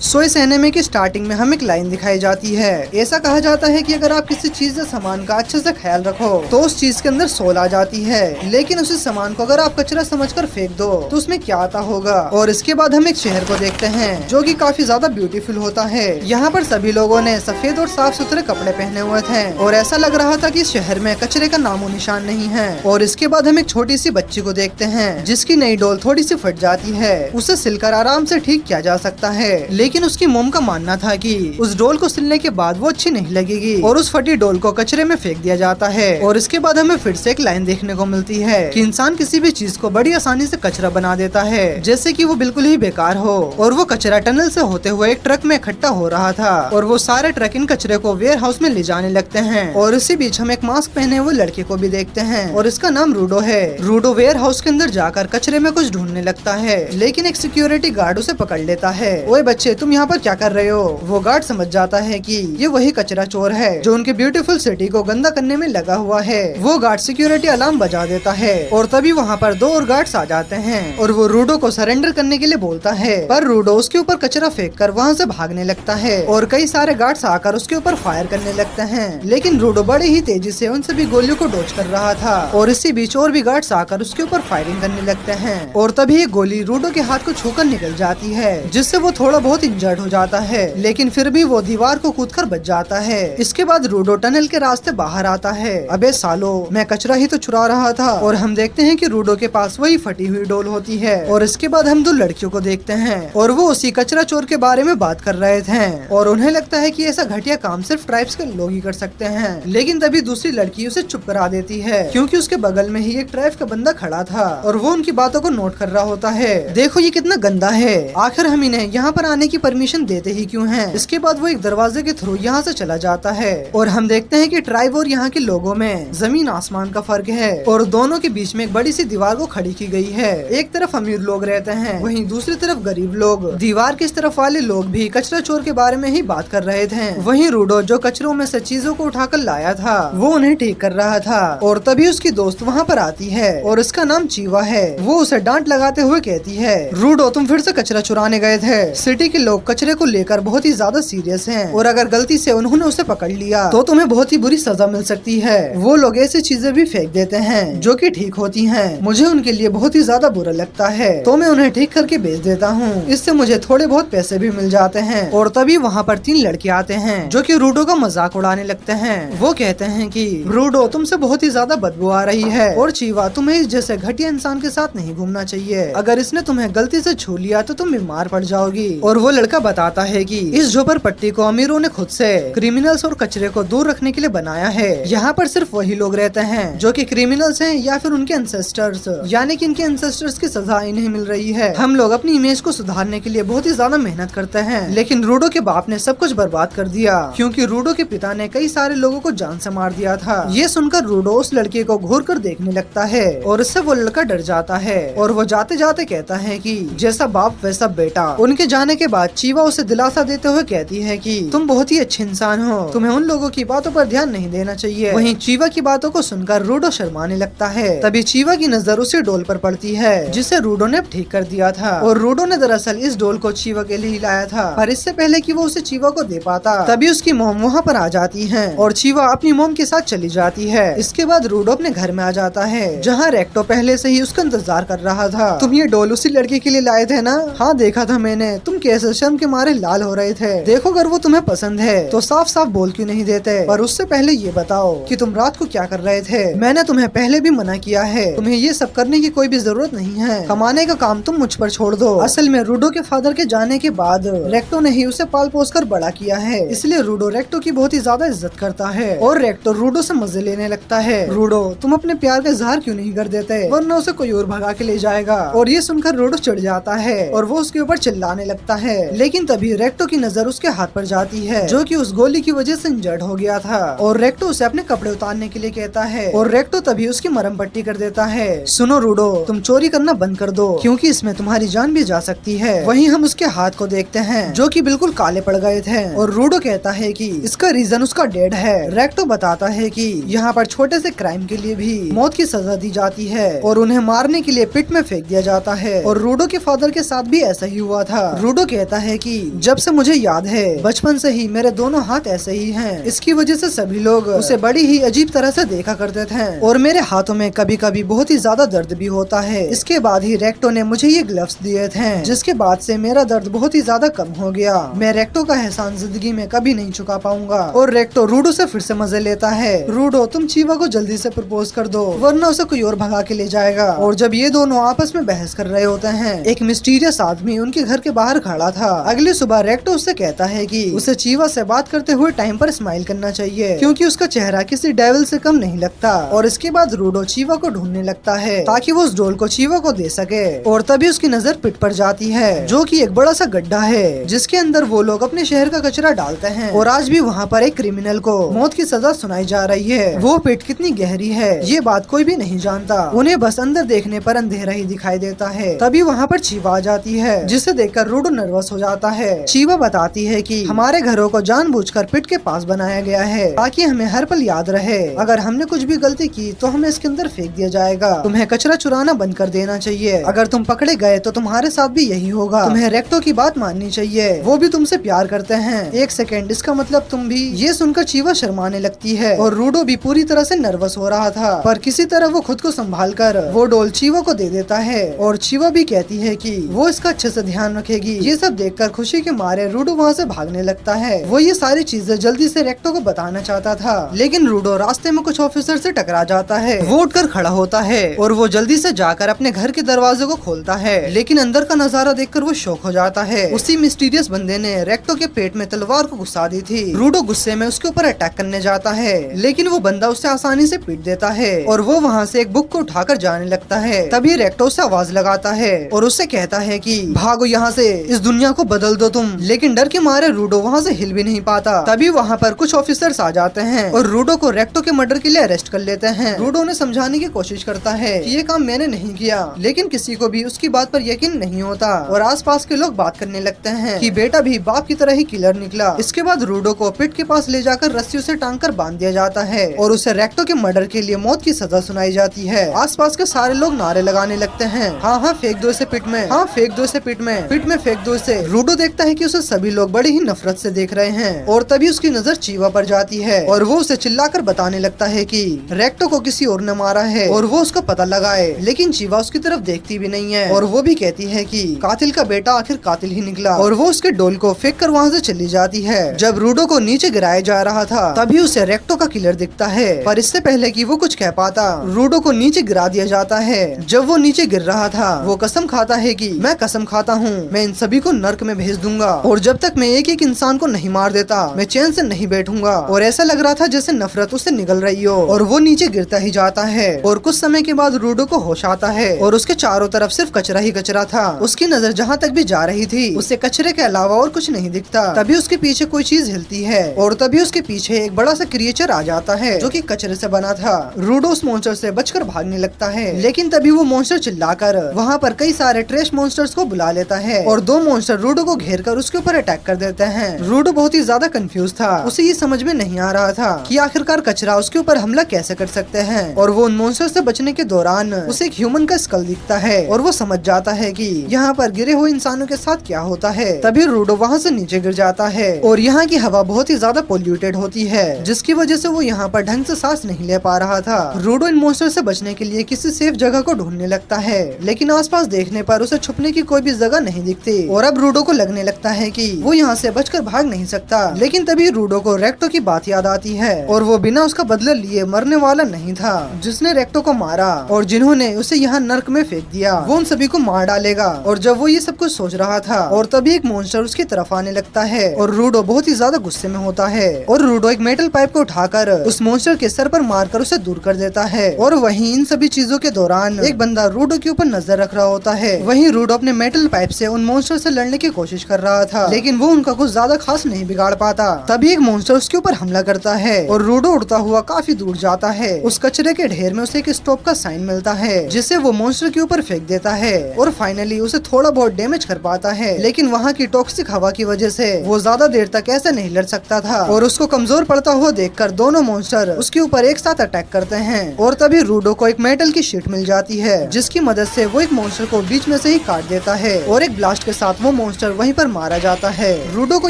सो इस एनिमे की स्टार्टिंग में हमें एक लाइन दिखाई जाती है। ऐसा कहा जाता है कि अगर आप किसी चीज या सामान का अच्छे से ख्याल रखो तो उस चीज के अंदर सोल आ जाती है, लेकिन उसी सामान को अगर आप कचरा समझकर फेंक दो तो उसमें क्या आता होगा। और इसके बाद हम एक शहर को देखते हैं जो कि काफी ज्यादा ब्यूटीफुल होता है। यहाँ पर सभी लोगों ने सफेद और साफ सुथरे कपड़े पहने हुए थे और ऐसा लग रहा था कि इस शहर में कचरे का नामो निशान नहीं है। और इसके बाद हम एक छोटी सी बच्ची को देखते हैं जिसकी नई डॉल थोड़ी सी फट जाती है। उसे सिलकर आराम से ठीक किया जा सकता है, लेकिन उसकी मोम का मानना था कि उस डॉल को सिलने के बाद वो अच्छी नहीं लगेगी और उस फटी डॉल को कचरे में फेंक दिया जाता है। और इसके बाद हमें फिर से एक लाइन देखने को मिलती है कि इंसान किसी भी चीज को बड़ी आसानी से कचरा बना देता है, जैसे कि वो बिल्कुल ही बेकार हो। और वो कचरा टनल से होते हुए एक ट्रक में इकट्ठा हो रहा था और वो सारे ट्रक इन कचरे को वेयर हाउस में ले जाने लगते हैं। और इसी बीच हम एक मास्क पहने हुए लड़के को भी देखते हैं और इसका नाम रूडो है। रूडो वेयर हाउस के अंदर जाकर कचरे में कुछ ढूंढने लगता है, लेकिन एक सिक्योरिटी गार्ड उसे पकड़ लेता है। ओए बच्चे, तुम यहाँ पर क्या कर रहे हो? वो गार्ड समझ जाता है कि ये वही कचरा चोर है जो उनके ब्यूटीफुल सिटी को गंदा करने में लगा हुआ है। वो गार्ड सिक्योरिटी अलार्म बजा देता है और तभी वहाँ पर दो और गार्ड्स आ जाते हैं और वो रूडो को सरेंडर करने के लिए बोलता है, पर रूडो उसके ऊपर कचरा फेंक कर वहाँ से भागने लगता है और कई सारे गार्ड्स आकर उसके ऊपर फायर करने लगते हैं। लेकिन रूडो बड़े ही तेजी से उन सभी गोलियों को डॉज कर रहा था और इसी बीच और भी गार्ड्स आकर उसके ऊपर फायरिंग करने लगते हैं और तभी एक गोली रूडो के हाथ को छूकर निकल जाती है, जिससे वो थोड़ा बहुत इंजर्ड हो जाता है, लेकिन फिर भी वो दीवार को कूदकर बच जाता है। इसके बाद रूडो टनल के रास्ते बाहर आता है। अबे सालो, मैं कचरा ही तो चुरा रहा था। और हम देखते हैं कि रूडो के पास वही फटी हुई डोल होती है। और इसके बाद हम दो लड़कियों को देखते हैं और वो उसी कचरा चोर के बारे में बात कर रहे थे और उन्हें लगता है कि ऐसा घटिया काम सिर्फ ट्राइब्स के लोग ही कर सकते हैं। लेकिन तभी दूसरी लड़की उसे चुप करा देती है क्योंकि उसके बगल में ही एक ट्राइब का बंदा खड़ा था और वो उनकी बातों को नोट कर रहा होता है। देखो ये कितना गंदा है, आखिर हम इन्हें यहाँ पर आने की परमिशन देते ही क्यों हैं? इसके बाद वो एक दरवाजे के थ्रू यहाँ से चला जाता है और हम देखते हैं कि ट्राइब और यहाँ के लोगों में जमीन आसमान का फर्क है और दोनों के बीच में एक बड़ी सी दीवार को खड़ी की गई है। एक तरफ अमीर लोग रहते हैं, वहीं दूसरी तरफ गरीब लोग। दीवार की इस तरफ वाले लोग भी कचरा चोर के बारे में ही बात कर रहे थे। वहीं रूडो जो कचरों में से चीजों को उठाकर लाया था वो उन्हें ठीक कर रहा था और तभी उसकी दोस्त वहाँ पर आती है और उसका नाम चीवा है। वो उसे डांट लगाते हुए कहती है, रूडो तुम फिर से कचरा चुराने गए थे। सिटी के लोग कचरे को लेकर बहुत ही ज्यादा सीरियस हैं और अगर गलती से उन्होंने उसे पकड़ लिया तो तुम्हें बहुत ही बुरी सजा मिल सकती है। वो लोग ऐसी चीजें भी फेंक देते हैं जो कि ठीक होती हैं। मुझे उनके लिए बहुत ही ज्यादा बुरा लगता है, तो मैं उन्हें ठीक करके बेच देता हूँ। इससे मुझे थोड़े बहुत पैसे भी मिल जाते हैं। और तभी वहाँ पर तीन लड़के आते हैं जो कि रूडो का मजाक उड़ाने लगते हैं। वो कहते हैं कि रूडो तुमसे बहुत ही ज्यादा बदबू आ रही है और चीवा तुम्हें इस जैसे घटिया इंसान के साथ नहीं घूमना चाहिए। अगर इसने तुम्हें गलती से छू लिया तो तुम बीमार पड़ जाओगी। और वो लड़का बताता है कि इस झोपड़पट्टी को अमीरों ने खुद से क्रिमिनल्स और कचरे को दूर रखने के लिए बनाया है। यहाँ पर सिर्फ वही लोग रहते हैं जो कि क्रिमिनल्स हैं या फिर उनके एंसेस्टर्स, यानी कि इनके एंसेस्टर्स की सजा नहीं मिल रही है। हम लोग अपनी इमेज को सुधारने के लिए बहुत ही ज्यादा मेहनत करते हैं, लेकिन रूडो के बाप ने सब कुछ बर्बाद कर दिया क्योंकि रूडो के पिता ने कई सारे लोगों को जान से मार दिया था। ये सुनकर रूडो उस लड़के को घूर कर देखने लगता है और इससे वो लड़का डर जाता है और वो जाते जाते कहता है कि जैसा बाप वैसा बेटा। उनके जाने के बाद चीवा उसे दिलासा देते हुए कहती है कि तुम बहुत ही अच्छे इंसान हो, तुम्हें उन लोगों की बातों पर ध्यान नहीं देना चाहिए। वहीं चीवा की बातों को सुनकर रूडो शर्माने लगता है। तभी चीवा की नजर उसी डोल पर पड़ती है जिसे रूडो ने अब ठीक कर दिया था और रूडो ने दरअसल इस डोल को चीवा के लिए लाया था, पर इससे पहले कि वो उसे चीवा को दे पाता तभी उसकी मोम वहाँ पर आ जाती है और चीवा अपनी मोम के साथ चली जाती है। इसके बाद रूडो अपने घर में आ जाता है जहाँ रेक्टो पहले से ही उसका इंतजार कर रहा था। तुम ये डोल उसी लड़के के लिए लाए थे ना? हाँ देखा था मैंने, तुम कैसे शर्म के मारे लाल हो रहे थे। देखो अगर वो तुम्हें पसंद है तो साफ साफ बोल क्यों नहीं देते? पर उससे पहले ये बताओ कि तुम रात को क्या कर रहे थे? मैंने तुम्हें पहले भी मना किया है, तुम्हें ये सब करने की कोई भी जरूरत नहीं है। कमाने का काम तुम मुझ पर छोड़ दो। असल में रूडो के फादर के जाने के बाद रेक्टो ने ही उसे पाल पोस कर बड़ा किया है, इसलिए रूडो रेक्टो की बहुत ही ज्यादा इज्जत करता है और रेक्टो रूडो से मजे लेने लगता है। रूडो तुम अपने प्यार का इजहार क्यों नहीं कर देते, वरना उसे कोई और भगा के ले जाएगा। और ये सुनकर रूडो चिढ़ जाता है और वो उसके ऊपर चिल्लाने लगता है, लेकिन तभी रेक्टो की नजर उसके हाथ पर जाती है जो कि उस गोली की वजह से इंजर्ड हो गया था और रेक्टो उसे अपने कपड़े उतारने के लिए कहता है और रेक्टो तभी उसकी मरहम पट्टी कर देता है। सुनो रूडो, तुम चोरी करना बंद कर दो क्योंकि इसमें तुम्हारी जान भी जा सकती है। वहीं हम उसके हाथ को देखते हैं जो कि बिल्कुल काले पड़ गए थे और रूडो कहता है कि इसका रीजन उसका डेड है। रेक्टो बताता है कि यहाँ पर छोटे से क्राइम के लिए भी मौत की सजा दी जाती है और उन्हें मारने के लिए पिट में फेंक दिया जाता है और रूडो के फादर के साथ भी ऐसा ही हुआ था। रूडो कहता कहता है कि जब से मुझे याद है बचपन से ही मेरे दोनों हाथ ऐसे ही हैं। इसकी वजह से सभी लोग उसे बड़ी ही अजीब तरह से देखा करते थे और मेरे हाथों में कभी कभी बहुत ही ज्यादा दर्द भी होता है। इसके बाद ही रेक्टो ने मुझे ये ग्लव्स दिए थे, जिसके बाद से मेरा दर्द बहुत ही ज्यादा कम हो गया। मैं रेक्टो का एहसान जिंदगी में कभी नहीं चुका पाऊंगा। और रेक्टो रूडो से फिर से मजे लेता है। रूडो, तुम चीवा को जल्दी से प्रपोज कर दो वरना उसे कोई और भगा के ले जाएगा। और जब ये दोनों आपस में बहस कर रहे होते हैं, एक मिस्टीरियस आदमी उनके घर के बाहर खड़ा था। अगली सुबह रेक्टो उससे कहता है कि उसे चीवा से बात करते हुए टाइम पर स्माइल करना चाहिए, क्योंकि उसका चेहरा किसी डेविल से कम नहीं लगता। और इसके बाद रूडो चीवा को ढूंढने लगता है ताकि वो उस डोल को चीवा को दे सके। और तभी उसकी नजर पिट पर जाती है, जो कि एक बड़ा सा गड्ढा है जिसके अंदर वो लोग अपने शहर का कचरा डालते हैं। और आज भी वहाँ पर एक क्रिमिनल को मौत की सजा सुनाई जा रही है। वो पिट कितनी गहरी है ये बात कोई भी नहीं जानता, उन्हें बस अंदर देखने पर अंधेरा ही दिखाई देता है। तभी वहाँ पर चीवा आ जाती है, जिसे देखकर रूडो नर्वस हो जाता है। चीवा बताती है कि हमारे घरों को जानबूझकर पिट के पास बनाया गया है ताकि हमें हर पल याद रहे, अगर हमने कुछ भी गलती की तो हमें इसके अंदर फेंक दिया जाएगा। तुम्हें कचरा चुराना बंद कर देना चाहिए, अगर तुम पकड़े गए तो तुम्हारे साथ भी यही होगा। तुम्हें रेक्टो की बात माननी चाहिए, वो भी तुमसे प्यार करते हैं। एक सेकेंड, इसका मतलब तुम भी? ये सुनकर चीवा शर्माने लगती है और रूडो भी पूरी तरह से नर्वस हो रहा था, पर किसी तरह वो खुद को संभाल कर वो डोल चीवा को दे देता है। और चीवा भी कहती है कि वो इसका अच्छे से ध्यान रखेगी। ये सब देखकर खुशी के मारे रूडो वहाँ से भागने लगता है। वो ये सारी चीजें जल्दी से रेक्टो को बताना चाहता था, लेकिन रूडो रास्ते में कुछ ऑफिसर से टकरा जाता है। वो उठकर खड़ा होता है और वो जल्दी से जाकर अपने घर के दरवाजे को खोलता है, लेकिन अंदर का नजारा देखकर वो शॉक हो जाता है। उसी मिस्टीरियस बंदे ने रेक्टो के पेट में तलवार को घुसा दी थी। रूडो गुस्से में उसके ऊपर अटैक करने जाता है, लेकिन वो बंदा उसे आसानी से पीट देता है और वो वहाँ से एक बुक को उठाकर जाने लगता है। तभी रेक्टो से आवाज लगाता है और उससे कहता है कि भागो यहाँ से, इस दुनिया को बदल दो तुम। लेकिन डर के मारे रूडो वहाँ से हिल भी नहीं पाता। तभी वहाँ पर कुछ ऑफिसर्स आ जाते हैं और रूडो को रेक्टो के मर्डर के लिए अरेस्ट कर लेते हैं। रूडो ने समझाने की कोशिश करता है कि ये काम मैंने नहीं किया, लेकिन किसी को भी उसकी बात पर यकीन नहीं होता और आसपास के लोग बात करने लगते हैं कि बेटा भी बाप की तरह ही किलर निकला। इसके बाद रूडो को पिट के पास ले जाकर रस्सियों से टांग कर बांध दिया जाता है और उसे रेक्टो के मर्डर के लिए मौत की सजा सुनाई जाती है। आसपास के सारे लोग नारे लगाने लगते हैं, हाँ हाँ फेंक दो इसे पिट में, हाँ फेंक दो इसे पिट में फेंक दो इसे। रूडो देखता है कि उसे सभी लोग बड़ी ही नफरत से देख रहे हैं और तभी उसकी नजर चीवा पर जाती है और वो उसे चिल्लाकर बताने लगता है कि रेक्टो को किसी और ने मारा है और वो उसका पता लगाए। लेकिन चीवा उसकी तरफ देखती भी नहीं है और वो भी कहती है कि कातिल का बेटा आखिर कातिल ही निकला और वो उसके डोल को फेंक कर वहाँ से चली जाती है। जब रूडो को नीचे गिराया जा रहा था तभी उसे रेक्टो का किलर दिखता है, पर इससे पहले कि वो कुछ कह पाता रूडो को नीचे गिरा दिया जाता है। जब वो नीचे गिर रहा था वो कसम खाता है कि मैं कसम खाता हूँ मैं इन सभी को नर्क में भेज दूंगा और जब तक मैं एक एक इंसान को नहीं मार देता मैं चैन से नहीं बैठूंगा। और ऐसा लग रहा था जैसे नफरत उससे निकल रही हो और वो नीचे गिरता ही जाता है और कुछ समय के बाद रूडो को होश आता है और उसके चारों तरफ सिर्फ कचरा ही कचरा था। उसकी नजर जहाँ तक भी जा रही थी उसे कचरे के अलावा और कुछ नहीं दिखता। तभी उसके पीछे कोई चीज हिलती है और तभी उसके पीछे एक बड़ा सा क्रिएचर आ जाता है जो कि कचरे से बना था। रूडो उस मॉन्स्टर से बचकर भागने लगता है, लेकिन तभी वो मॉन्स्टर चिल्लाकर वहाँ पर कई सारे ट्रैश मॉन्स्टर्स को बुला लेता है और दो मॉन्स्टर रूडो को घेर कर उसके ऊपर अटैक कर देते हैं। रूडो बहुत ही ज्यादा कंफ्यूज था, उसे ये समझ में नहीं आ रहा था कि आखिरकार कचरा उसके ऊपर हमला कैसे कर सकते हैं। और वो उन मॉन्स्टर से बचने के दौरान उसे एक ह्यूमन का स्कल दिखता है और वो समझ जाता है कि यहाँ पर गिरे हुए इंसानों के साथ क्या होता है। तभी रूडो वहाँ से नीचे गिर जाता है और यहाँ की हवा बहुत ही ज्यादा पोल्यूटेड होती है, जिसकी वजह से वो यहाँ पर ढंग से सांस नहीं ले पा रहा था। रूडो इन मॉन्स्टर से बचने के लिए किसी सेफ जगह को ढूंढने लगता है, लेकिन आसपास देखने पर उसे छुपने की कोई भी जगह नहीं दिखती और अब रूडो को लगने लगता है कि वो यहाँ से बचकर भाग नहीं सकता। लेकिन तभी रूडो को रेक्टो की बात याद आती है और वो बिना उसका बदला लिए मरने वाला नहीं था जिसने रेक्टो को मारा और जिन्होंने उसे यहाँ नर्क में फेंक दिया वो उन सभी को मार डालेगा। और जब वो ये सब कुछ सोच रहा था और तभी एक मॉन्स्टर उसकी तरफ आने लगता है और रूडो बहुत ही ज्यादा गुस्से में होता है और रूडो एक मेटल पाइप को उठाकर उस मॉन्स्टर के सर पर मारकर उसे दूर कर देता है। और वहीं इन सभी चीजों के दौरान एक बंदा रूडो के ऊपर नजर रख रहा होता है। वहीं रूडो अपने मेटल पाइप से उन मॉन्स्टर से लड़ने की कोशिश कर रहा था, लेकिन वो उनका कुछ ज्यादा खास नहीं बिगाड़ पाता। तभी एक मॉन्स्टर उसके ऊपर हमला करता है और रूडो उड़ता हुआ काफी दूर जाता है। उस कचरे के ढेर में उसे एक स्टॉप का साइन मिलता है जिसे वो मॉन्स्टर के ऊपर फेंक देता है और फाइनली उसे थोड़ा बहुत डैमेज कर पाता है, लेकिन वहाँ की टॉक्सिक हवा की वजह से वो ज्यादा देर तक ऐसे नहीं लड़ सकता था और उसको कमजोर पड़ता हुआ देखकर दोनों मॉन्स्टर उसके ऊपर एक साथ अटैक करते हैं। और तभी रूडो को एक मेटल की शीट मिल जाती है जिसकी मदद से वो एक मॉन्स्टर को बीच में से ही काट देता है और एक ब्लास्ट के साथ वो मॉन्स्टर वहीं पर मारा जाता है। रूडो को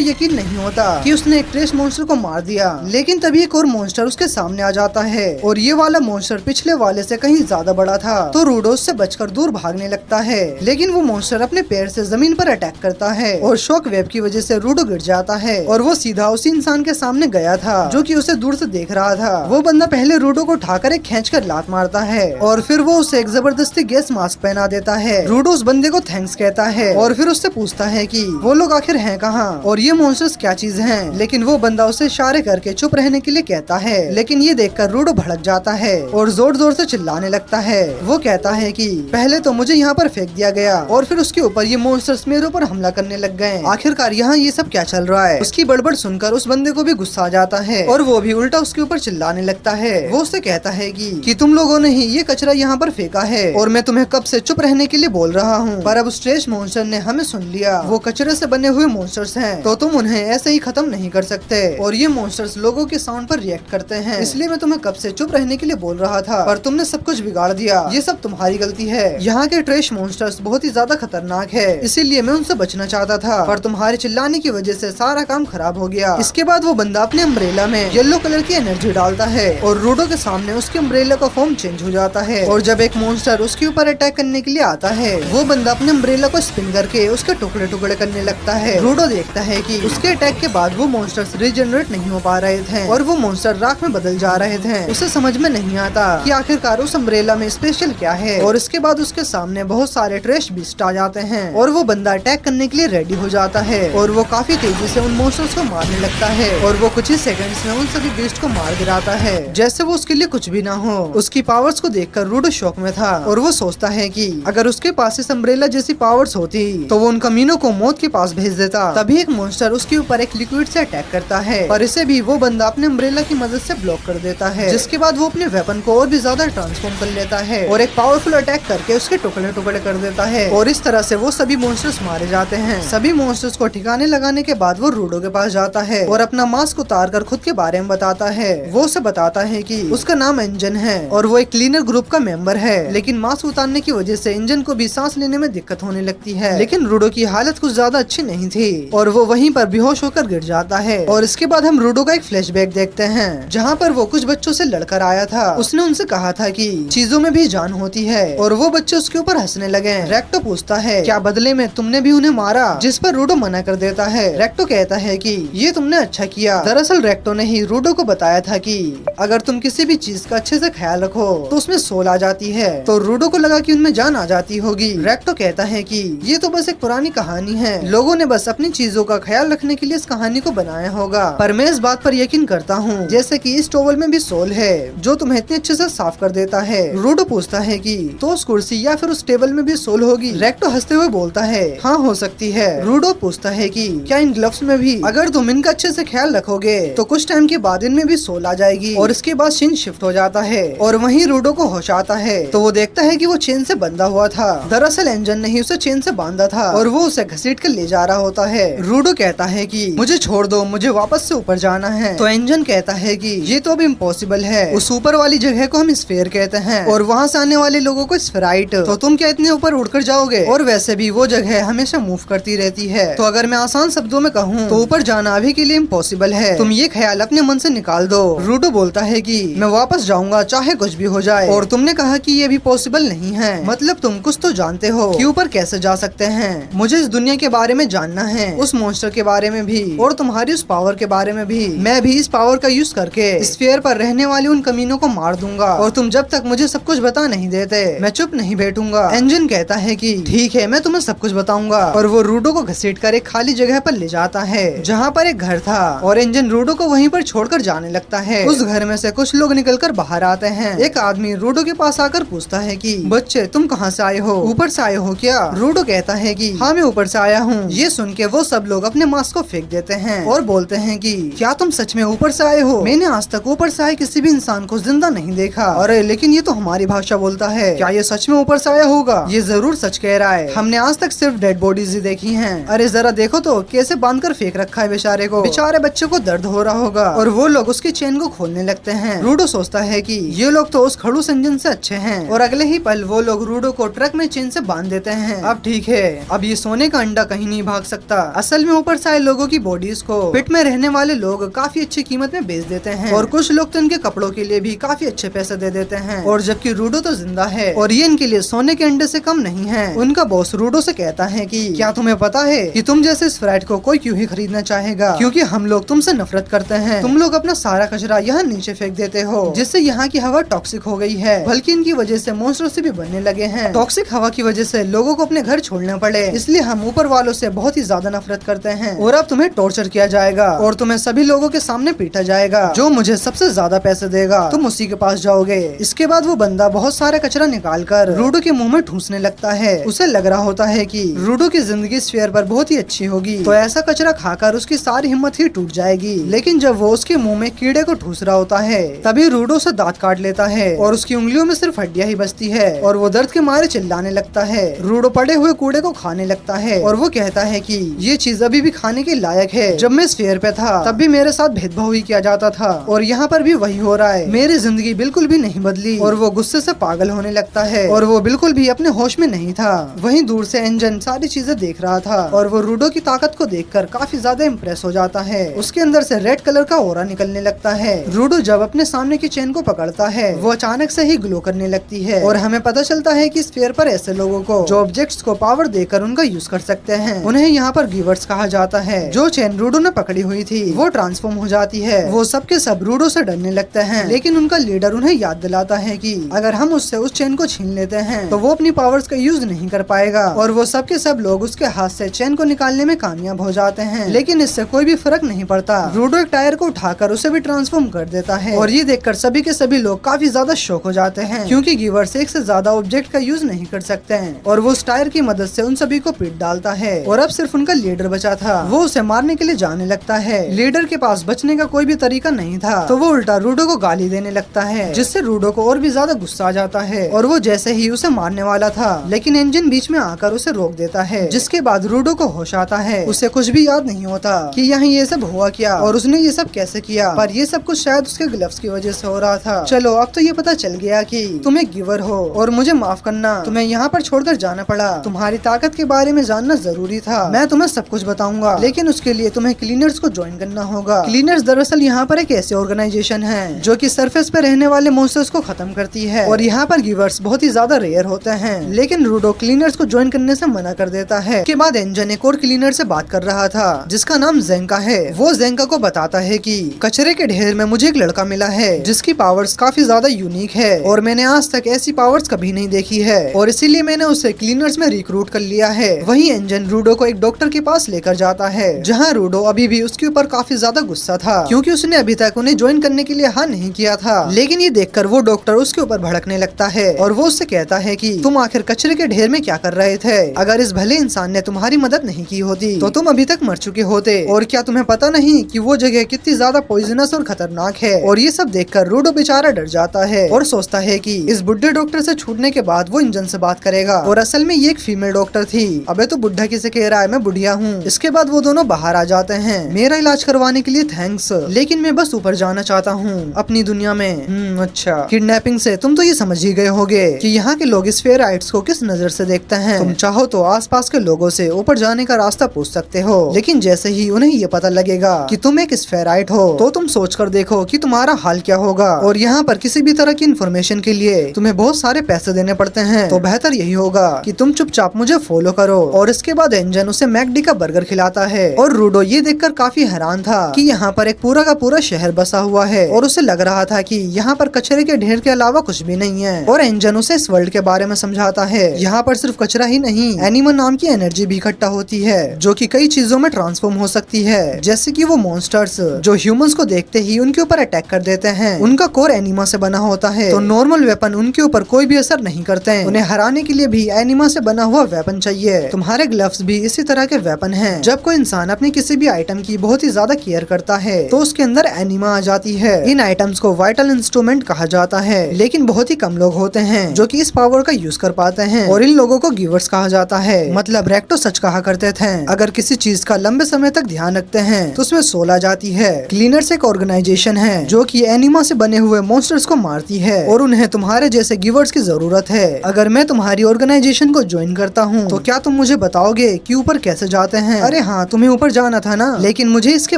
यकीन नहीं होता कि उसने एक ट्रेश मॉन्स्टर को मार दिया, लेकिन तभी एक और मॉन्स्टर उसके सामने आ जाता है और ये वाला मॉन्स्टर पिछले वाले से कहीं ज्यादा बड़ा था। तो रूडो उससे बचकर दूर भागने लगता है, लेकिन वो मॉन्स्टर अपने पैर से जमीन पर अटैक करता है और शॉक वेव की वजह से रूडो गिर जाता है और वो सीधा उसी इंसान के सामने गया था जो कि उसे दूर से देख रहा था। वो बंदा पहले रूडो को उठाकर एक खींचकर लात मारता है और फिर वो उसे एक जबरदस्ती गैस मास्क पहना देता है। रूडो उस बंदे को थैंक्स कहता है और फिर उससे पूछता है कि वो लोग आखिर हैं कहाँ और ये मॉन्स्टर्स क्या चीज हैं, लेकिन वो बंदा उसे इशारे करके चुप रहने के लिए कहता है। लेकिन ये देखकर रूडो भड़क जाता है और जोर जोर से चिल्लाने लगता है। वो कहता है कि पहले तो मुझे यहाँ पर फेंक दिया गया और फिर उसके ऊपर ये मॉन्स्टर्स मेरे ऊपर हमला करने लग गए। आखिरकार यहाँ ये सब क्या चल रहा है। उसकी बड़बड़ सुनकर उस बंदे को भी गुस्सा आ जाता है और वो भी उल्टा उसके ऊपर चिल्लाने लगता है। वो उससे कहता है कि तुम लोगों ने ही ये कचरा यहाँ पर फेंका है और मैं तुम्हें कब से चुप रहने के लिए बोल रहा हूँ, पर अब उस ट्रेश मॉन्स्टर ने हमें सुन लिया। वो कचरे से बने हुए मॉन्स्टर्स हैं, तो तुम उन्हें ऐसे ही खत्म नहीं कर सकते और ये मॉन्स्टर्स लोगों के साउंड पर रिएक्ट करते हैं, इसलिए मैं तुम्हें कब से चुप रहने के लिए बोल रहा था, पर तुमने सब कुछ बिगाड़ दिया। ये सब तुम्हारी गलती है। यहाँ के ट्रेश मॉन्स्टर्स बहुत ही ज्यादा खतरनाक है, इसीलिए मैं उनसे बचना चाहता था, पर तुम्हारे चिल्लाने की वजह से सारा काम खराब हो गया। इसके बाद वो बंदा अपने अम्ब्रेला में येलो कलर की एनर्जी डालता है और रूडो के सामने उसके अम्ब्रेला का फॉर्म चेंज हो जाता है और जब एक मॉन्स्टर उसके ऊपर अटैक करने के लिए आता है, वो बंदा अपने अम्ब्रेला को स्पिन करके उसके टुकड़े टुकड़े करने लगता है। रूडो देखता है कि उसके अटैक के बाद वो मॉन्स्टर्स रीजनरेट नहीं हो पा रहे थे और वो मॉन्स्टर राख में बदल जा रहे थे। उसे समझ में नहीं आता कि आखिरकार उस अम्ब्रेला में स्पेशल क्या है और इसके बाद उसके सामने बहुत सारे ट्रेश बीस्ट आ जाते हैं और वो बंदा अटैक करने के लिए रेडी हो जाता है और वो काफी तेजी से उन मॉन्स्टर्स को मारने लगता है और वो कुछ ही सेकंड्स में उन सभी बीस्ट को मार गिराता है जैसे वो उसके लिए कुछ भी ना हो। उसकी पावर्स को देखकर रूडो शॉक में था और वो सोचता है कि अगर उसके पास इस अम्ब्रेला जैसी पावर्स होती तो वो उन कमीनों को मौत के पास भेज देता। तभी एक मॉन्स्टर उसके ऊपर एक लिक्विड से अटैक करता है पर इसे भी वो बंदा अपने अम्ब्रेला की मदद से ब्लॉक कर देता है, जिसके बाद वो अपने वेपन को और भी ज्यादा ट्रांसफॉर्म कर लेता है और एक पावरफुल अटैक करके उसके टुकड़े टुकड़े कर देता है और इस तरह से वो सभी मॉन्स्टर्स मारे जाते हैं। सभी मॉन्स्टर्स को ठिकाने लगाने के बाद वो रूडो के पास जाता है और अपना मास्क उतार कर खुद के बारे में बताता है। वो उसे बताता है कि उसका नाम इंजन है और वो एक क्लीनर ग्रुप का मेंबर है, लेकिन मास्क उतारने की वजह से इंजन को भी सांस लेने में दिक्कत होने लगती है। लेकिन रूडो की हालत कुछ ज्यादा अच्छी नहीं थी और वो वहीं पर बेहोश होकर गिर जाता है और इसके बाद हम रूडो का एक फ्लैशबैक देखते हैं जहाँ पर वो कुछ बच्चों से लड़कर आया था। उसने उनसे कहा था कि चीजों में भी जान होती है और वो बच्चे उसके ऊपर हंसने लगे। रेक्टो पूछता है क्या बदले में तुमने भी उन्हें मारा, जिस पर रूडो मना कर देता है। रेक्टो कहता है कि ये तुमने अच्छा किया। दरअसल रेक्टो ने ही रूडो को बताया था कि अगर तुम किसी भी चीज का अच्छे से ख्याल रखो तो उसमें सोल आ जाती है, तो रूडो को लगा कि उनमें जान आ जाती होगी। रेक्टो कहता है कि ये तो बस एक पुरानी कहानी है, लोगों ने बस अपनी चीजों का ख्याल रखने के लिए इस कहानी को बनाया होगा, पर मैं इस बात पर यकीन करता हूँ जैसे कि इस टॉवल में भी सोल है जो तुम्हें इतने अच्छे से साफ कर देता है। रूडो पूछता है कि तो उस कुर्सी या फिर उस टेबल में भी सोल होगी। रेक्टो हंसते हुए बोलता है हाँ हो सकती है। रूडो पूछता है कि क्या इन ग्लव्स में भी अगर तुम इनका अच्छे से ख्याल रखोगे तो कुछ टाइम के बाद इनमें भी सोल आ जाएगी और इसके बाद चेन शिफ्ट हो जाता है और वहीं रूडो को होश आता है तो वो देखता है कि वो चेन से बंधा हुआ था। दरअसल इंजन ने ही उसे चेन से बांधा था और वो उसे घसीट कर ले जा रहा होता है। रूडो कहता है कि मुझे छोड़ दो, मुझे वापस से ऊपर जाना है। तो इंजन कहता है कि ये तो अब इम्पॉसिबल है, उस ऊपर वाली जगह को हम स्फीयर कहते हैं और वहाँ से आने वाले लोगों को स्फेराइट, तो तुम क्या इतने ऊपर उड़कर जाओगे, और वैसे भी वो जगह हमेशा मूव करती रहती है। तो अगर मैं आसान शब्दों में कहूँ तो ऊपर जाना अभी के लिए इम्पॉसिबल है, तुम ये ख्याल अपने मन से निकाल दो। रूडो बोलता है कि मैं वापस जाऊंगा चाहे कुछ भी हो जाए, और तुमने कहा कि ये भी पॉसिबल नहीं है, मतलब तुम कुछ तो जानते हो कि ऊपर कैसे जा सकते हैं। मुझे इस दुनिया के बारे में जानना है, उस मॉन्स्टर के बारे में भी और तुम्हारी उस पावर के बारे में भी। मैं भी इस पावर का यूज करके स्फीयर पर रहने वाले उन कमीनों को मार दूंगा और तुम जब तक मुझे सब कुछ बता नहीं देते मैं चुप नहीं बैठूंगा। इंजन कहता है कि ठीक है मैं तुम्हें सब कुछ बताऊंगा और वो रूडो को घसीट कर एक खाली जगह पर ले जाता है जहाँ पर एक घर था और इंजन रूडो को वहीं पर छोड़कर जाने लगता है। उस घर में से कुछ लोग निकलकर बाहर आते हैं। एक आदमी रूडो के पास आकर पूछता है कि बच्चे तुम कहाँ से आए हो, ऊपर से आए हो क्या? रूडो कहता है कि हाँ मैं ऊपर से आया हूँ। ये सुन के वो सब लोग अपने मास्क को फेंक देते हैं और बोलते हैं कि क्या तुम सच में ऊपर से आए हो? मैंने आज तक ऊपर से आए किसी भी इंसान को जिंदा नहीं देखा। अरे लेकिन ये तो हमारी भाषा बोलता है, क्या ये सच में ऊपर से आया होगा? ये जरूर सच कह रहा है, हमने आज तक सिर्फ डेड बॉडीज ही देखी हैं। अरे जरा देखो तो कैसे बांधकर फेंक रखा है बेचारे को। बेचारे बच्चे को दर्द हो रहा होगा और वो लोग उसकी चेन को खोलने लगते हैं। रूडो सोचता है कि ये लोग तो उस खड़ूस इंजन से अच्छे हैं और अगले ही पल वो लोग रूडो को ट्रक में चेन से बांध देते हैं। अब ठीक है, अब ये सोने सोने का अंडा कहीं नहीं भाग सकता। असल में ऊपर से आए लोगों की बॉडीज को पिट में रहने वाले लोग काफी अच्छी कीमत में बेच देते हैं और कुछ लोग तो इनके कपड़ों के लिए भी काफी अच्छे पैसे दे देते हैं। और जबकि रूडो तो जिंदा है और ये इनके लिए सोने के अंडे से कम नहीं है। उनका बॉस रूडो से कहता है कि क्या तुम्हें पता है कि तुम जैसे इस फ्रैट को कोई क्यों ही खरीदना चाहेगा, क्योंकि हम लोग तुमसे नफरत करते हैं। तुम लोग अपना सारा कचरा यहाँ नीचे फेंक देते हो जिससे यहाँ की हवा टॉक्सिक हो गई है, बल्कि इनकी वजह से मॉन्स्टर से भी बनने लगे हैं। टॉक्सिक हवा की वजह से लोगों को अपने घर छोड़ने पड़े, इसलिए हम ऊपर वालों से बहुत ही ज्यादा नफरत करते हैं। और अब तुम्हें टॉर्चर किया जाएगा और तुम्हें सभी लोगों के सामने पीटा जाएगा। जो मुझे सबसे ज्यादा पैसे देगा तुम उसी के पास जाओगे। इसके बाद वो बंदा बहुत सारा कचरा निकाल कर रूडो के मुंह में ठूसने लगता है। उसे लग रहा होता है कि रूडो की जिंदगी स्फीयर पर बहुत ही अच्छी होगी, तो ऐसा कचरा खाकर उसकी सारी हिम्मत ही टूट जाएगी। लेकिन जब वो उसके मुंह में कीड़े को ठूस रहा होता है तभी रूडो से दांत काट लेता है और उसकी उंगलियों में सिर्फ हड्डियां ही बचती है और वो दर्द के मारे चिल्लाने लगता है। रूडो पड़े हुए कूड़े को खाने लगता है और वो कहता है कि ये चीज अभी भी खाने के लायक है। जब मैं स्फीयर पे था तब भी मेरे साथ भेदभाव ही किया जाता था और यहाँ पर भी वही हो रहा है। मेरी जिंदगी बिल्कुल भी नहीं बदली। और वो गुस्से से पागल होने लगता है और वो बिल्कुल भी अपने होश में नहीं था। वहीं दूर से एंजन सारी चीजें देख रहा था और वो रूडो की ताकत को देखकर काफी ज्यादा इम्प्रेस हो जाता है। उसके अंदर से रेड कलर का ऑरा निकलने लगता है। रूडो जब अपने सामने की चेन को पकड़ता है वो अचानक से ही ग्लो करने लगती है और हमें पता चलता है कि स्फीयर पर ऐसे लोगों को जो ऑब्जेक्ट्स को पावर देकर उनका यूज कर सकते हैं उन्हें यहाँ पर गिवर्स कहा जाता है। जो चेन रूडो ने पकड़ी हुई थी वो ट्रांसफॉर्म हो जाती है। वो सबके सब रूडो से डरने लगते हैं, लेकिन उनका लीडर उन्हें याद दिलाता है कि अगर हम उससे उस चेन को छीन लेते हैं तो वो अपनी पावर्स का यूज नहीं कर पाएगा। और वो सबके सब लोग उसके हाथ से चेन को निकालने में कामयाब हो जाते हैं, लेकिन इससे कोई भी फर्क नहीं पड़ता। रूडो एक टायर को उठाकर उसे भी ट्रांसफॉर्म कर देता है और ये देखकर सभी के सभी लोग काफी ज्यादा शॉक हो जाते हैं, क्योंकि गिवर्स एक से ज्यादा ऑब्जेक्ट का यूज नहीं कर सकते हैं। और वो उस टायर की मदद से उन सभी को पीट डालता है और अब सिर्फ उनका लीडर बचा था। वो उसे मारने के लिए जाने लगता है। लीडर के पास बचने का कोई भी तरीका नहीं था, तो वो उल्टा रूडो को गाली देने लगता है, जिससे रूडो को और भी ज्यादा गुस्सा आ जाता है और वो जैसे ही उसे मारने वाला था लेकिन इंजन बीच में आकर उसे रोक देता है। जिसके बाद रूडो को होश आता है। उसे कुछ भी याद नहीं होता कि यहाँ ये सब हुआ क्या और उसने ये सब कैसे किया, पर ये सब कुछ शायद उसके ग्लव्स की वजह से हो रहा था। चलो अब तो ये पता चल गया कि तुम एक गिवर हो और मुझे माफ करना, तुम्हें यहाँ पर छोड़कर जाना पड़ा। तुम्हारी ताकत के बारे में जानना जरूरी था। मैं तुम्हें सब कुछ बताऊंगा, लेकिन उसके लिए तुम्हें क्लीनर्स को ज्वाइन करना होगा। क्लीनर्स दरअसल यहाँ पर एक ऐसी ऑर्गेनाइजेशन है जो कि सरफेस पे रहने वाले मॉन्स्टर्स को खत्म करती है और यहाँ पर गिवर्स बहुत ही ज्यादा रेयर होते हैं। लेकिन रूडो क्लीनर्स को ज्वाइन करने से मना कर देता है। उसके बाद एंजन एक और क्लीनर से बात कर रहा था जिसका नाम जेंका है। वो जेंका को बताता है कि कचरे के ढेर में मुझे एक लड़का मिला है जिसकी पावर्स काफी ज्यादा यूनिक है और मैंने आज तक ऐसी पावर्स कभी नहीं देखी है और इसीलिए मैंने उसे क्लीनर्स में रिक्रूट कर लिया है। वही एंजन रूडो को एक डॉक्टर के पास लेकर जाता है जहाँ रूडो अभी भी उसके ऊपर काफी ज्यादा गुस्सा था, क्योंकि उसने अभी तक उन्हें ज्वाइन करने के लिए हाँ नहीं किया था। लेकिन ये देखकर वो डॉक्टर उसके ऊपर भड़कने लगता है और वो उससे कहता है कि तुम आखिर कचरे के ढेर में क्या कर रहे थे? अगर इस भले इंसान ने तुम्हारी मदद नहीं की होती तो तुम अभी तक मर चुके होते। और क्या तुम्हें पता नहीं कि वो जगह कितनी ज्यादा पॉइजनस और खतरनाक है? और ये सब देखकर रूडो बेचारा डर जाता है और सोचता है कि इस बुढ़े डॉक्टर से छूटने के बाद वो इंजन से बात करेगा। और असल में ये एक फीमेल डॉक्टर थी। अबे तो बुढ़ा किसे कह रहा है, मैं बुढ़िया हूँ। इसके बाद वो दोनों बाहर आ जाते हैं। मेरा इलाज करवाने के लिए थैंक्स, लेकिन मैं बस ऊपर जाना चाहता हूँ अपनी दुनिया में। अच्छा, किडनैपिंग से तुम तो ये समझ ही गए होगे कि यहाँ के लोग स्फेराइट्स को किस नजर से देखते हैं। तुम चाहो तो आसपास के लोगों से ऊपर जाने का रास्ता पूछ सकते हो, लेकिन जैसे ही उन्हें ये पता लगेगा कि तुम एक स्फेराइट हो तो तुम सोच कर देखो कि तुम्हारा हाल क्या होगा। और यहाँ पर किसी भी तरह की इन्फॉर्मेशन के लिए तुम्हें बहुत सारे पैसे देने पड़ते हैं, तो बेहतर यही होगा कि तुम चुपचाप मुझे फॉलो करो। और इसके बाद एंजन उसे मैकडी का बर्गर खिलाता है और रूडो ये देखकर काफी हैरान था कि यहाँ पर एक पूरा का पूरा शहर बसा हुआ है और उसे लग रहा था कि यहाँ पर कचरे के ढेर के अलावा कुछ भी नहीं है। और एंजन उसे इस वर्ल्ड के बारे में समझाता है यहाँ पर सिर्फ कचरा ही नहीं, एनिमल नाम की एनर्जी भी इकट्ठा होती है जो कि कई चीजों में ट्रांसफॉर्म हो सकती है, जैसे कि वो मॉन्स्टर्स जो ह्यूमंस को देखते ही उनके ऊपर अटैक कर देते हैं। उनका कोर एनिमा से बना होता है, तो नॉर्मल वेपन उनके ऊपर कोई भी असर नहीं करते। उन्हें हराने के लिए भी एनिमा से बना हुआ वेपन चाहिए। तुम्हारे ग्लव्स भी इसी तरह के वेपन हैं। जब कोई इंसान अपनी किसी भी आइटम की बहुत ही ज्यादा केयर करता है तो उसके अंदर एनिमा आ जाती है। इन आइटम्स को वाइटल इंस्ट्रूमेंट कहा जाता है, लेकिन बहुत ही कम लोग होते हैं जो कि इस पावर का यूज कर पाते हैं और इन लोगों को गिवर्स कहा जाता है। मतलब रेक्टो सच कहा करते थे, अगर किसी चीज का लंबे समय तक ध्यान रखते हैं तो उसमें सोल आ जाती है। क्लीनर्स एक ऑर्गेनाइजेशन है जो कि एनिमा से बने हुए मॉन्स्टर्स को मारती है और उन्हें तुम्हारे जैसे गिवर्स की जरूरत है। अगर मैं तुम्हारी ऑर्गेनाइजेशन को ज्वाइन करता हूँ तो क्या तुम मुझे बताओगे कि ऊपर कैसे जाते हैं? अरे हाँ, तुम्हें ऊपर जाना था ना, लेकिन मुझे इसके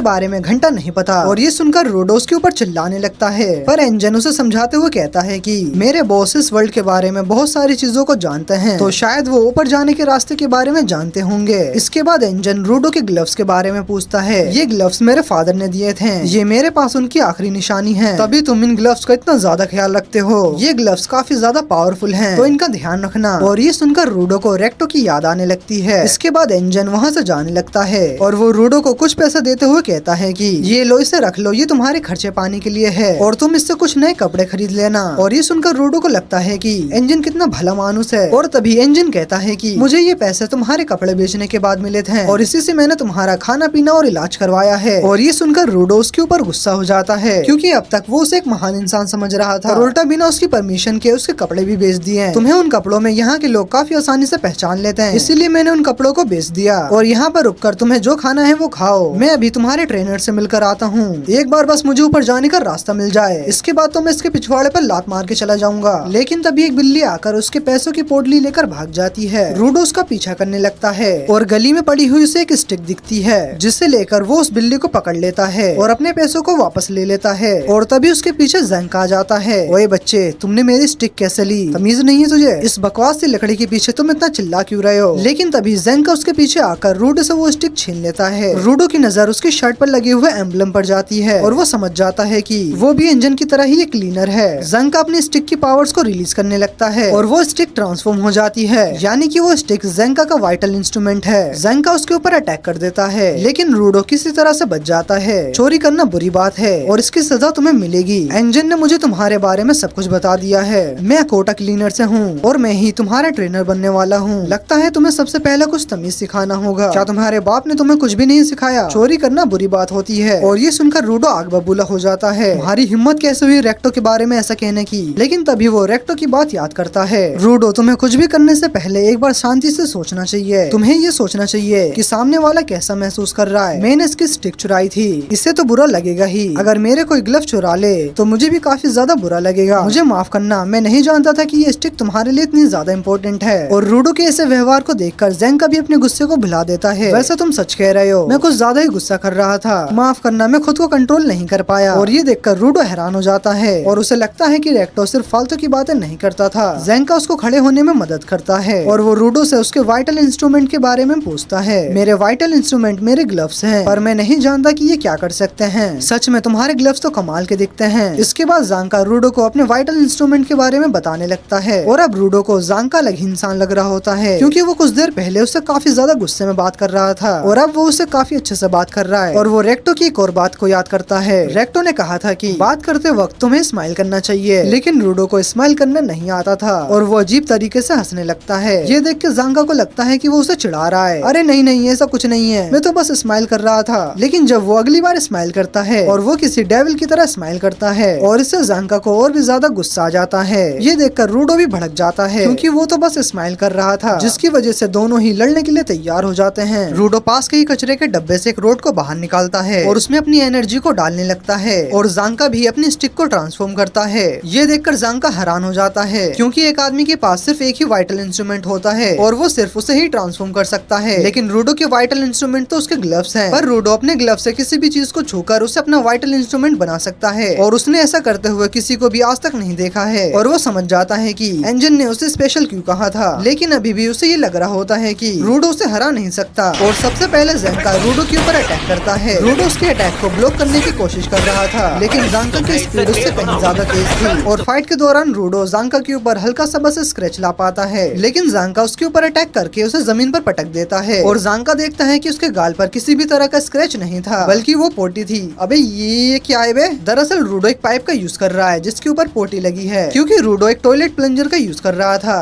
बारे में घंटा नहीं पता। और ये सुनकर रूडो उसके ऊपर चिल्लाने लगता है, पर एंजन उसे समझाते हुए कहता है कि मेरे बॉस इस वर्ल्ड के बारे में बहुत सारी चीजों को जानते हैं, तो शायद वो ऊपर जाने के रास्ते के बारे में जानते होंगे। इसके बाद एंजन रूडो के ग्लव्स के बारे में पूछता है। ये ग्लव्स मेरे फादर ने दिए थे, ये मेरे पास उनकी आखिरी निशानी है, तभी तुम इन ग्लव्स का इतना ज्यादा ख्याल रखते हो। ये ग्लव्स काफी ज्यादा पावरफुल हैं, तो इनका ध्यान रखना। और ये सुनकर रूडो को रेक्टो की याद आने लगती है। इसके बाद एंजन वहाँ से जाने लगता है और वो रूडो को कुछ पैसा देते हुए कहता है कि ये लो, इसे रख लो, ये तुम्हारे खर्चे पानी के लिए है और तुम इससे कुछ नए कपड़े खरीद लेना। और ये सुनकर रूडो को लगता है कि एंजन कितना भला मानुस है। और तभी एंजन कहता है कि मुझे ये पैसे तुम्हारे कपड़े बेचने के बाद मिले थे और इसी से मैंने तुम्हारा खाना पीना और इलाज करवाया है। और ये सुनकर रूडो उसके ऊपर गुस्सा हो जाता है, क्योंकि अब तक वो उसे एक महान इंसान समझ रहा था और उल्टा बिना उसकी परमिशन के उसके कपड़े भी बेच दिए। तुम्हें उन कपड़ों में यहाँ के लोग काफी आसानी से पहचान लेते हैं, इसीलिए मैंने उन कपड़ों को बेच दिया। और यहाँ पर रुककर तुम्हें जो खाना है वो खाओ, मैं अभी तुम्हारे ट्रेनर से मिलकर आता हूँ। एक बार बस मुझे ऊपर जाने का रास्ता मिल जाए, इसके बाद तो मैं इसके पिछवाड़े पर लात मार के चला जाऊंगा। लेकिन तभी एक बिल्ली आकर उसके पैसों की पोटली लेकर भाग जाती है। रूडो उसका पीछा करने लगता है और गली में पड़ी हुई उसे एक स्टिक दिखती है, जिसे लेकर वो उस बिल्ली को पकड़ लेता है और अपने पैसों को वापस ले लेता है। और तभी उसके पीछे ज़ंक आ जाता है। ओए बच्चे, तुमने मेरी स्टिक कैसे ली? तमीज नहीं है तुझे? इस बकवास सी लकड़ी के पीछे तुम इतना चिल्ला क्यों रहे हो? लेकिन तभी ज़ंक उसके पीछे आकर रूडो से वो स्टिक छीन लेता है। रूडो की नजर उसकी शर्ट पर लगे हुए एम्बलम पर जाती है और वो समझ जाता है कि वो भी इंजन की तरह ही एक क्लीनर है। ज़ंक अपनी स्टिक की पावर्स को रिलीज करने लगता है और वो स्टिक ट्रांसफॉर्म हो जाती है, यानी कि वो स्टिक ज़ंका का वाइटल इंस्ट्रूमेंट है। ज़ंका उसके ऊपर अटैक कर देता है, लेकिन रूडो किसी तरह से बच जाता है। चोरी करना बुरी बात है और इसकी सजा तुम्हें मिलेगी। एंजन ने मुझे तुम्हारे बारे में सब कुछ बता दिया है। मैं कोटा क्लीनर से हूँ और मैं ही तुम्हारा ट्रेनर बनने वाला हूँ। लगता है तुम्हें सबसे पहले कुछ तमीज सिखाना होगा। क्या तुम्हारे बाप ने तुम्हें कुछ भी नहीं सिखाया? चोरी करना बुरी बात होती है। और ये सुनकर रूडो आग बबूला हो जाता है। तुम्हारी हिम्मत कैसे हुई रेक्टो के बारे में ऐसा कहने की? लेकिन तभी वो रेक्टो की बात याद करता है। रूडो, तुम्हें कुछ भी करने से पहले एक बार शांति से सोचना चाहिए। तुम्हें ये सोचना चाहिए कि सामने वाला कैसा महसूस कर रहा है। मैंने इसकी स्टिक चुराई थी, इससे तो बुरा लगेगा ही। अगर मेरे कोई ग्लव चुरा ले तो मुझे भी काफी ज्यादा बुरा लगेगा। मुझे माफ करना, मैं नहीं जानता था कि ये स्टिक तुम्हारे लिए इतनी ज्यादा इम्पोर्टेंट है। और रूडो के ऐसे व्यवहार को देखकर ज़ंका भी अपने गुस्से को भुला देता है। वैसे तुम सच कह रहे हो, मैं कुछ ज्यादा ही गुस्सा कर रहा था, माफ करना, मैं खुद को कंट्रोल नहीं कर पाया। और ये देखकर रूडो हैरान हो जाता है और उसे लगता है कि रेक्टो सिर्फ फालतू की बातें नहीं करता था। ज़ंका उसको खड़े होने में मदद करता है और वो रूडो से उसके वाइटल इंस्ट्रूमेंट के बारे में पूछता है। मेरे वाइटल इंस्ट्रूमेंट मेरे ग्लव्स हैं, पर मैं नहीं जानता कि ये क्या कर सकते हैं। सच में तुम्हारे ग्लव्स तो कमाल के दिखते हैं। इसके बाद ज़ंका रूडो को अपने वाइटल इंस्ट्रूमेंट के बारे में बताने लगता है और अब रूडो को ज़ंका अलग ही इंसान लग रहा होता है, क्योंकि वो कुछ देर पहले उससे काफी ज्यादा गुस्से में बात कर रहा था और अब वो उससे काफी अच्छे से बात कर रहा है। और वो रेक्टो की एक और बात को याद करता है। रेक्टो ने कहा था कि बात करते वक्त तुम्हें स्माइल करना चाहिए, लेकिन रूडो को स्माइल करना नहीं आता था और वो अजीब तरीके से हंसने लगता है। ये देख के ज़ंका को लगता है कि वो उसे चिढ़ा रहा है। अरे नहीं नहीं, ऐसा कुछ नहीं है, मैं तो बस स्माइल कर रहा था। लेकिन जब वो अगली बार स्माइल करता है और वो किसी डेविल की तरह स्माइल करता है और इससे ज़ंका को और भी ज्यादा गुस्सा आ जाता है। ये देखकर रूडो भी भड़क जाता है, क्योंकि वो तो बस स्माइल कर रहा था, जिसकी वजह से दोनों ही लड़ने के लिए तैयार हो जाते हैं। रूडो पास के ही कचरे के डब्बे से एक रोड को बाहर निकालता है और उसमें अपनी एनर्जी को डालने लगता है और ज़ंका भी अपनी स्टिक को ट्रांसफॉर्म करता है। ये देखकर ज़ंका हैरान हो जाता है, क्योंकि एक आदमी के पास सिर्फ एक ही वाइटल इंस्ट्रूमेंट होता है और वो सिर्फ उसे ही ट्रांसफॉर्म कर सकता है। लेकिन रूडो के वाइटल इंस्ट्रूमेंट तो उसके ग्लव्स हैं, पर रूडो अपने ग्लव से किसी भी चीज को छूकर उसे अपना वाइटल इंस्ट्रूमेंट बना सकता है और उसने ऐसा करते हुए किसी को भी आज तक नहीं देखा है। और वो समझ जाता है कि एंजन ने उसे स्पेशल क्यों कहा था, लेकिन अभी भी उसे ये लग रहा होता है कि रूडो उसे हरा नहीं सकता। और सबसे पहले ज़ंका रूडो के ऊपर अटैक करता है। रूडो उसके अटैक को ब्लॉक करने की कोशिश कर रहा था, लेकिन ज़ंका की स्पीड उससे कहीं ज्यादा तेज थी और फाइट के दौरान रूडो ज़ंका के ऊपर हल्का सा बस स्क्रैच ला पाता है, लेकिन ज़ंका उसके ऊपर अटैक करके उसे जमीन पर पटक देता है और ज़ंका देखता है कि उसके गाल पर किसी भी तरह का स्क्रैच नहीं था, बल्कि वो पोटी थी। अबे ये क्या है बे? दरअसल रूडो एक पाइप का यूज कर रहा है जिसके ऊपर पोटी लगी है, क्योंकि रूडो एक टॉयलेट प्लंजर का यूज कर रहा था।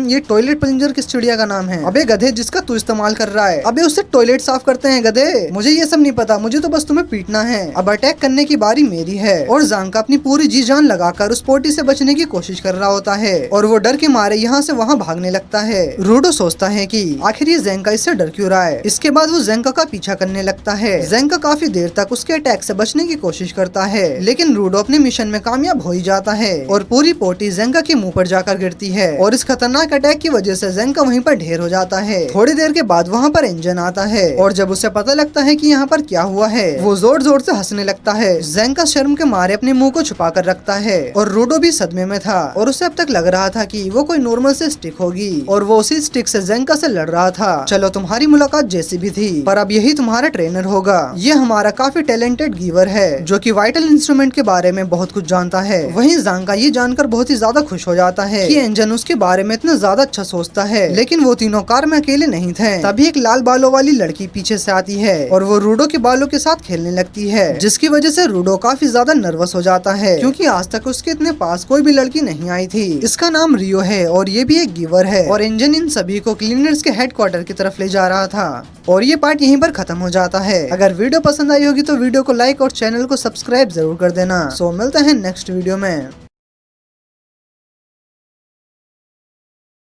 ये टॉयलेट प्लंजर किस चिड़िया का नाम है? अबे गधे, जिसका तू इस्तेमाल कर रहा है। अबे उससे टॉयलेट साफ करते हैं गधे, मुझे ये सब नहीं पता, मुझे तो बस तुम्हें पीटना है। अब अटैक करने की बारी मेरी है और ज़ंका अपनी पूरी जी जान लगाकर उस पोटी से बचने की कोशिश कर रहा होता है और वो डर के मारे यहाँ से वहाँ भागने लगता है। रूडो सोचता है कि आखिर ये ज़ंका इससे डर क्यों रहा है। इसके बाद वो ज़ंका का पीछा करने लगता है। ज़ंका काफी देर तक उसके अटैक से बचने की कोशिश करता है, लेकिन रूडो अपने मिशन में कामयाब हो ही जाता है और पूरी पोटी ज़ंका के मुंह पर जाकर गिरती है और इस खतरनाक अटैक की वजह से ज़ंका वहीं पर ढेर हो जाता है। थोड़ी देर के बाद वहाँ पर इंजन आता है और जब उसे पता लगता है कि यहाँ पर क्या हुआ है, वो जोर जोर से हंसने लगता है। ज़ेंका शर्म के मारे अपने मुंह को छुपा कर रखता है और रूडो भी सदमे में था और उसे अब तक लग रहा था कि वो कोई नॉर्मल से स्टिक होगी और वो उसी स्टिक से ज़ेंका से लड़ रहा था। चलो तुम्हारी मुलाकात जैसी भी थी, पर अब यही तुम्हारा ट्रेनर होगा। ये हमारा काफी टैलेंटेड गीवर है जो कि वाइटल इंस्ट्रूमेंट के बारे में बहुत कुछ जानता है। वहीं ज़ेंका ये जानकर बहुत ही ज्यादा खुश हो जाता है कि एंजन उसके बारे में इतना ज्यादा अच्छा सोचता है। लेकिन वो तीनों कार में अकेले नहीं थे। तभी एक लाल बालों वाली लड़की पीछे से आती है और वो रूडो के बालों के साथ खेलने लगती है, जिसकी वजह से रूडो काफी ज्यादा नर्वस हो जाता है क्योंकि आज तक उसके इतने पास कोई भी लड़की नहीं आई थी। इसका नाम रियो है और ये भी एक गिवर है और एंजन इन सभी को क्लीनर्स के हेडक्वार्टर की तरफ ले जा रहा था। और ये पार्ट यहीं पर खत्म हो जाता है। अगर वीडियो पसंद आई होगी तो वीडियो को लाइक और चैनल को सब्सक्राइब जरूर कर देना। सो मिलते हैं नेक्स्ट वीडियो में।